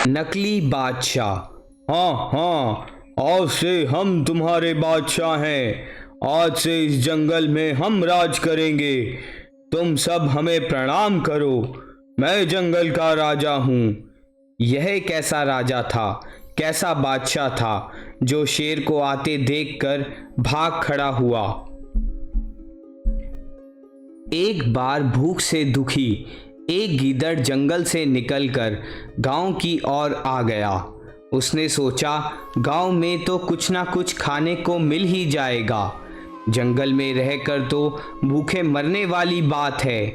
नकली बादशाह। हाँ हाँ, आज से हम तुम्हारे बादशाह हैं। आज से इस जंगल में हम राज करेंगे। तुम सब हमें प्रणाम करो। मैं जंगल का राजा हूँ। यह कैसा राजा था, कैसा बादशाह था जो शेर को आते देखकर भाग खड़ा हुआ। एक बार भूख से दुखी एक गीदड़ जंगल से निकलकर गांव की ओर आ गया। उसने सोचा, गांव में तो कुछ ना कुछ खाने को मिल ही जाएगा। जंगल में रहकर तो भूखे मरने वाली बात है।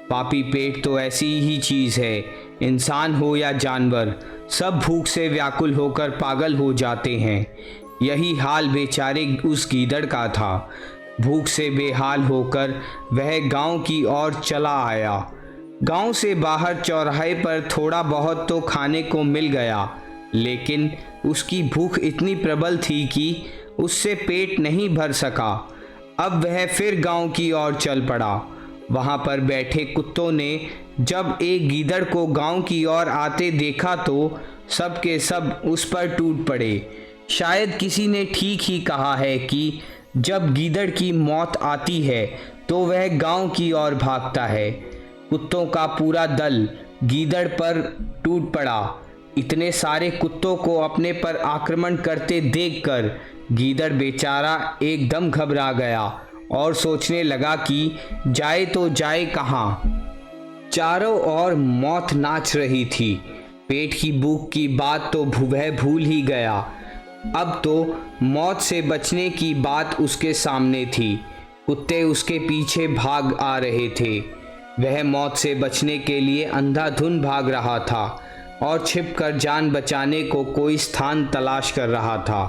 पापी पेट तो ऐसी ही चीज़ है, इंसान हो या जानवर, सब भूख से व्याकुल होकर पागल हो जाते हैं। यही हाल बेचारे उस गीदड़ का था। भूख से बेहाल होकर वह गांव की ओर चला आया। गांव से बाहर चौराहे पर थोड़ा बहुत तो खाने को मिल गया, लेकिन उसकी भूख इतनी प्रबल थी कि उससे पेट नहीं भर सका। अब वह फिर गांव की ओर चल पड़ा। वहां पर बैठे कुत्तों ने जब एक गीदड़ को गांव की ओर आते देखा तो सब के सब उस पर टूट पड़े। शायद किसी ने ठीक ही कहा है कि जब गीदड़ की मौत आती है तो वह गांव की ओर भागता है। कुत्तों का पूरा दल गीदड़ पर टूट पड़ा। इतने सारे कुत्तों को अपने पर आक्रमण करते देखकर गीदड़ बेचारा एकदम घबरा गया और सोचने लगा कि जाए तो जाए कहाँ। चारों ओर मौत नाच रही थी। पेट की भूख की बात तो वह भूल ही गया। अब तो मौत से बचने की बात उसके सामने थी। कुत्ते उसके पीछे भाग आ रहे थे। वह मौत से बचने के लिए अंधाधुंध भाग रहा था और छिपकर जान बचाने को कोई स्थान तलाश कर रहा था।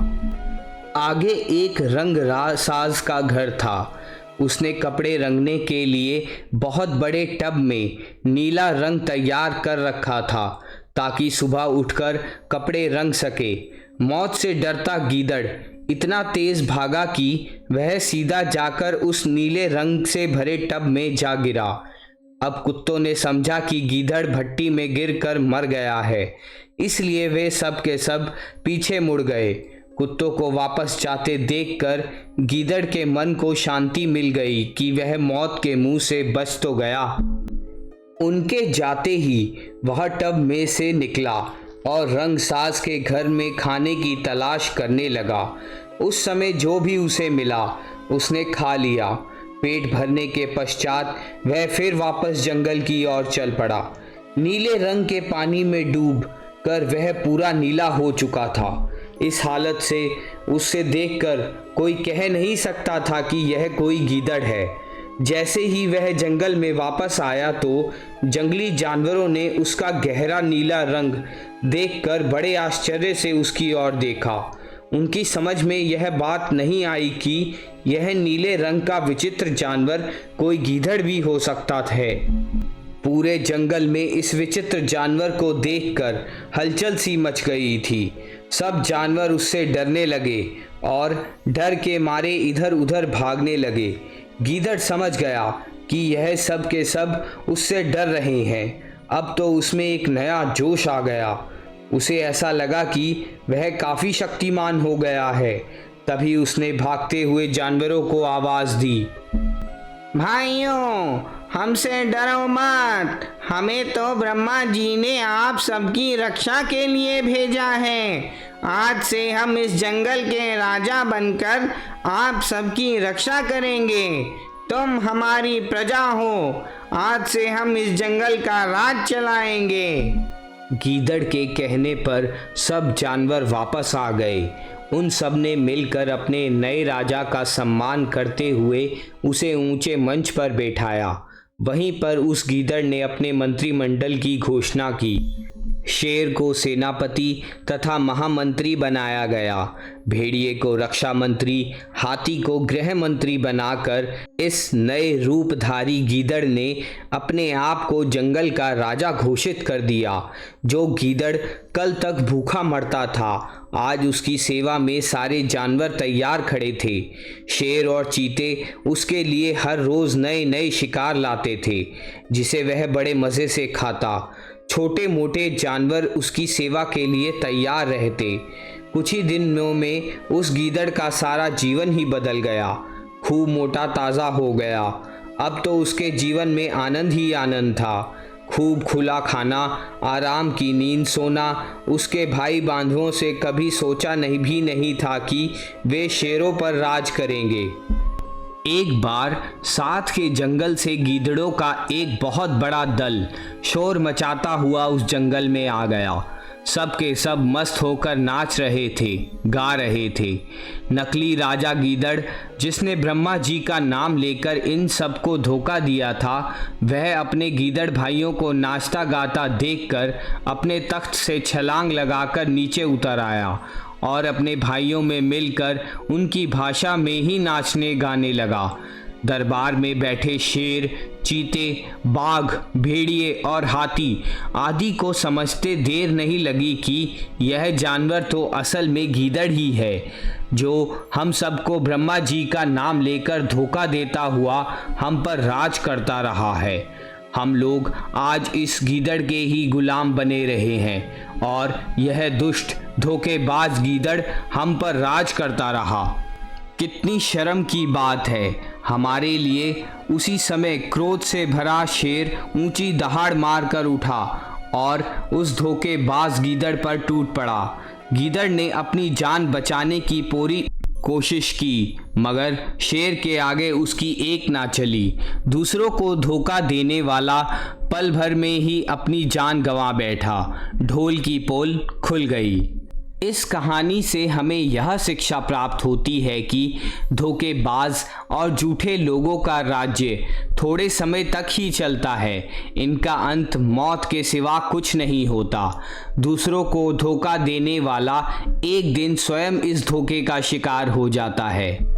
आगे एक रंगसाज का घर था। उसने कपड़े रंगने के लिए बहुत बड़े टब में नीला रंग तैयार कर रखा था ताकि सुबह उठकर कपड़े रंग सके। मौत से डरता गीदड़ इतना तेज भागा कि वह सीधा जाकर उस नीले रंग से भरे टब में जा गिरा। अब कुत्तों ने समझा कि गीदड़ भट्टी में गिरकर मर गया है, इसलिए वे सब के सब पीछे मुड़ गए। कुत्तों को वापस जाते देखकर गीदड़ के मन को शांति मिल गई कि वह मौत के मुंह से बच तो गया। उनके जाते ही वह टब में से निकला और रंगसाज के घर में खाने की तलाश करने लगा। उस समय जो भी उसे मिला उसने खा लिया। पेट भरने के पश्चात वह फिर वापस जंगल की ओर चल पड़ा। नीले रंग के पानी में डूब कर वह पूरा नीला हो चुका था। इस हालत से उससे देखकर कोई कह नहीं सकता था कि यह कोई गीदड़ है। जैसे ही वह जंगल में वापस आया तो जंगली जानवरों ने उसका गहरा नीला रंग देखकर बड़े आश्चर्य से उसकी ओर देखा। उनकी समझ में यह बात नहीं आई कि यह नीले रंग का विचित्र जानवर कोई गीदड़ भी हो सकता है। पूरे जंगल में इस विचित्र जानवर को देखकर हलचल सी मच गई थी। सब जानवर उससे डरने लगे और डर के मारे इधर उधर भागने लगे। गीदड़ समझ गया कि यह सब के सब उससे डर रहे हैं। अब तो उसमें एक नया जोश आ गया। उसे ऐसा लगा कि वह काफ़ी शक्तिमान हो गया है। तभी उसने भागते हुए जानवरों को आवाज़ दी, भाइयों, हमसे डरो मत। हमें तो ब्रह्मा जी ने आप सबकी रक्षा के लिए भेजा है। आज से हम इस जंगल के राजा बनकर आप सबकी रक्षा करेंगे। तुम हमारी प्रजा हो। आज से हम इस जंगल का राज चलाएंगे। गीदड़ के कहने पर सब जानवर वापस आ गए। उन सब ने मिलकर अपने नए राजा का सम्मान करते हुए उसे ऊंचे मंच पर बैठाया। वहीं पर उस गीदड़ ने अपने मंत्रिमंडल की घोषणा की। शेर को सेनापति तथा महामंत्री बनाया गया। भेड़िए को रक्षा मंत्री, हाथी को गृह मंत्री बनाकर इस नए रूपधारी गीदड़ ने अपने आप को जंगल का राजा घोषित कर दिया। जो गीदड़ कल तक भूखा मरता था, आज उसकी सेवा में सारे जानवर तैयार खड़े थे। शेर और चीते उसके लिए हर रोज नए नए शिकार लाते थे, जिसे वह बड़े मज़े से खाता। छोटे मोटे जानवर उसकी सेवा के लिए तैयार रहते। कुछ ही दिनों में उस गीदड़ का सारा जीवन ही बदल गया। खूब मोटा ताज़ा हो गया। अब तो उसके जीवन में आनंद ही आनंद था। खूब खुला खाना, आराम की नींद, सोना। उसके भाई बांधवों से कभी सोचा नहीं था कि वे शेरों पर राज करेंगे। एक बार साथ के जंगल से गीदड़ों का एक बहुत बड़ा दल शोर मचाता हुआ उस जंगल में आ गया। सब के सब मस्त होकर नाच रहे थे, गा रहे थे। नकली राजा गीदड़, जिसने ब्रह्मा जी का नाम लेकर इन सबको धोखा दिया था, वह अपने गीदड़ भाइयों को नाचता गाता देखकर अपने तख्त से छलांग लगाकर नीचे उतर आया और अपने भाइयों में मिलकर उनकी भाषा में ही नाचने गाने लगा। दरबार में बैठे शेर, चीते, बाघ, भेड़िए और हाथी आदि को समझते देर नहीं लगी कि यह जानवर तो असल में गीदड़ ही है, जो हम सबको ब्रह्मा जी का नाम लेकर धोखा देता हुआ हम पर राज करता रहा है। हम लोग आज इस गीदड़ के ही गुलाम बने रहे हैं और यह दुष्ट धोखेबाज गीदड़ हम पर राज करता रहा। कितनी शर्म की बात है हमारे लिए। उसी समय क्रोध से भरा शेर ऊंची दहाड़ मारकर उठा और उस धोखेबाज गीदड़ पर टूट पड़ा। गीदड़ ने अपनी जान बचाने की पूरी कोशिश की, मगर शेर के आगे उसकी एक ना चली। दूसरों को धोखा देने वाला पल भर में ही अपनी जान गंवा बैठा। ढोल की पोल खुल गई। इस कहानी से हमें यह शिक्षा प्राप्त होती है कि धोखेबाज और झूठे लोगों का राज्य थोड़े समय तक ही चलता है। इनका अंत मौत के सिवा कुछ नहीं होता। दूसरों को धोखा देने वाला एक दिन स्वयं इस धोखे का शिकार हो जाता है।